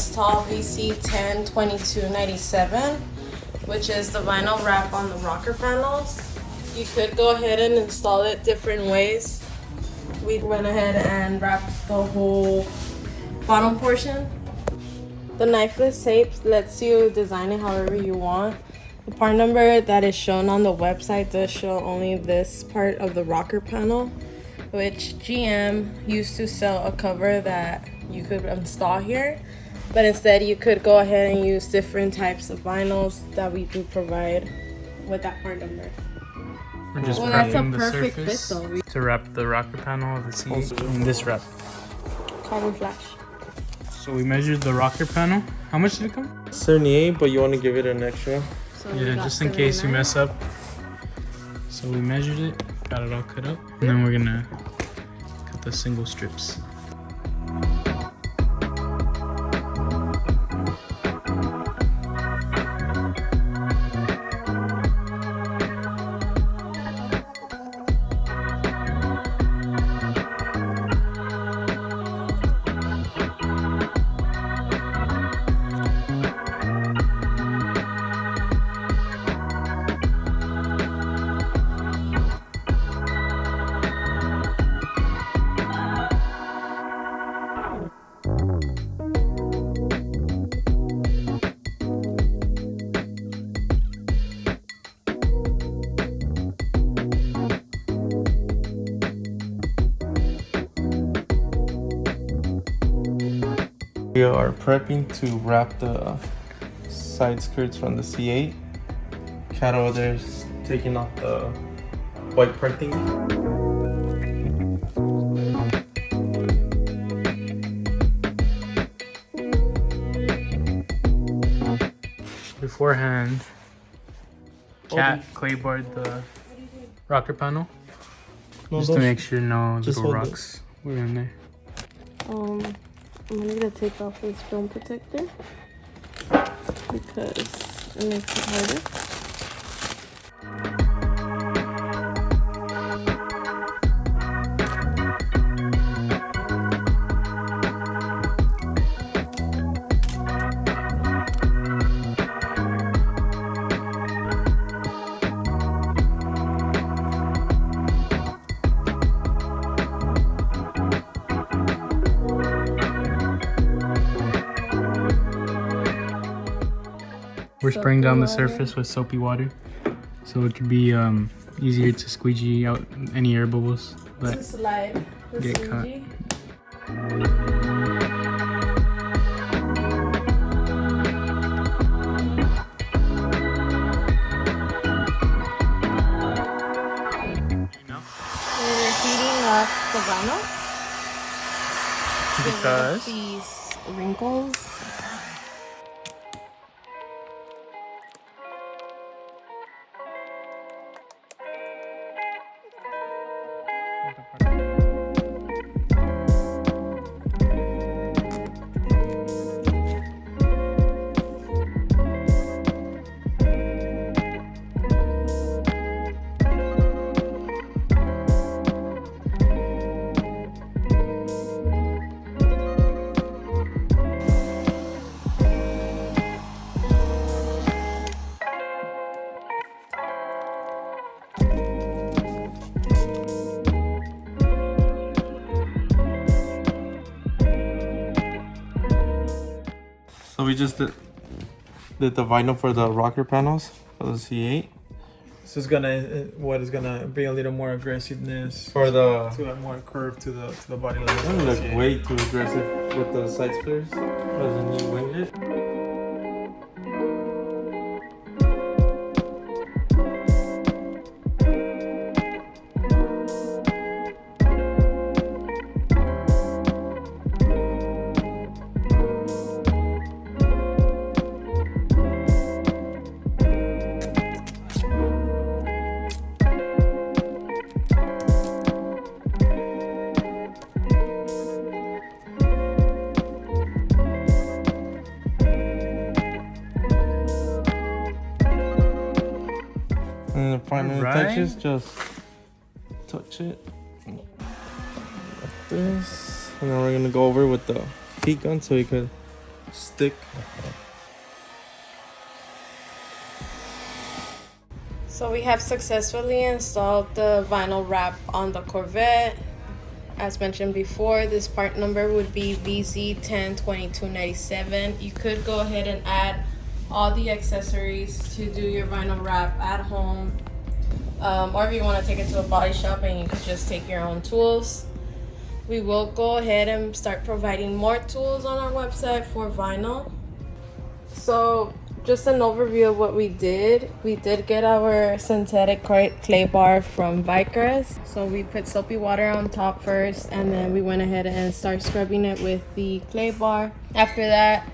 install vz102297, which is the vinyl wrap on the rocker panels. You could go ahead and install it different ways. We went ahead and wrapped the whole bottom portion. The knifeless tape lets you design it however you want. The part number that is shown on the website does show only this part of the rocker panel, which GM used to sell a cover that you could install here, but instead you could go ahead and use different types of vinyls that we do provide with that part number. We're just that's a prepping the perfect fit surface though. to wrap the rocker panel of the C8 in this wrap. Carbon flash. So we measured the rocker panel. How much did it come? 78, but you want to give it an extra. So Yeah, just in case you mess up. So we measured it, got it all cut up, and then we're gonna cut the single strips. We are prepping to wrap the side skirts from the C8. Cat over there is taking off the white part thingy. Beforehand, Cat clayboard the rocker panel just to make sure no little rocks were in there. I'm gonna take off this film protector because it makes it harder. We're spraying down the surface with soapy water, so it could be easier to squeegee out any air bubbles that get caught. We're heating up the vinyl Because these wrinkles. So we just did the vinyl for the rocker panels for the C8. This is gonna what is gonna bring a little more aggressiveness For the to a more curve to the body level. that look way too aggressive with the side splitters. Doesn't need winglet. And the final touches, just touch it like this. And then we're gonna go over with the heat gun so you could stick. So we have successfully installed the vinyl wrap on the Corvette. As mentioned before, this part number would be vz102297. You could go ahead and add all the accessories to do your vinyl wrap at home, or if you want to take it to a body shop and you could just take your own tools. We will go ahead and start providing more tools on our website for vinyl. So just an overview of what we did. We did get our synthetic clay bar from Vicrez. So we put soapy water on top first, and then we went ahead and started scrubbing it with the clay bar. After that,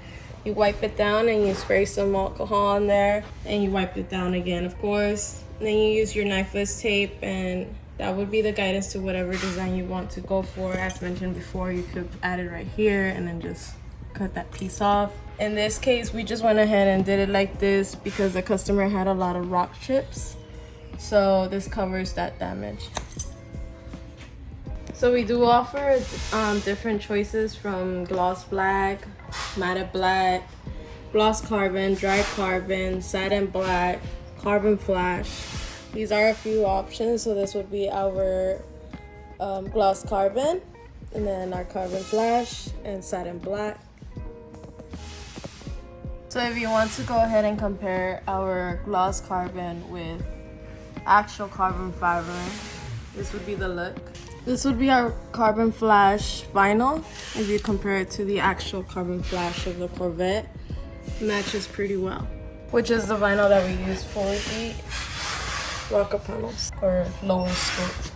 you wipe it down and you spray some alcohol on there, and you wipe it down again, of course. And then you use your knifeless tape, and that would be the guidance to whatever design you want to go for. As mentioned before, you could add it right here and then just cut that piece off. In this case, we just went ahead and did it like this because the customer had a lot of rock chips. So this covers that damage. So we do offer different choices from gloss black, matte black, gloss carbon, dry carbon, satin black, carbon flash. These are a few options. So this would be our gloss carbon, and then our carbon flash and satin black. So if you want to go ahead and compare our gloss carbon with actual carbon fiber, this would be the look. This would be our carbon flash vinyl. If you compare it to the actual carbon flash of the Corvette, it matches pretty well. Which is the vinyl that we use for the rocker panels or lower scope.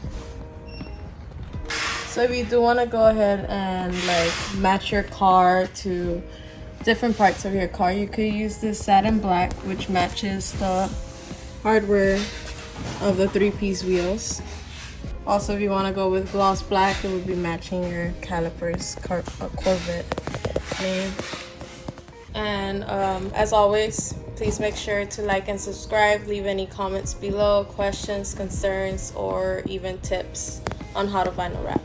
So if you do want to go ahead and like match your car to different parts of your car, you could use this satin black, which matches the hardware of the 3-piece wheels. Also, if you want to go with gloss black, it would be matching your calipers Corvette name. And as always, please make sure to like and subscribe. Leave any comments below, questions, concerns, or even tips on how to vinyl wrap.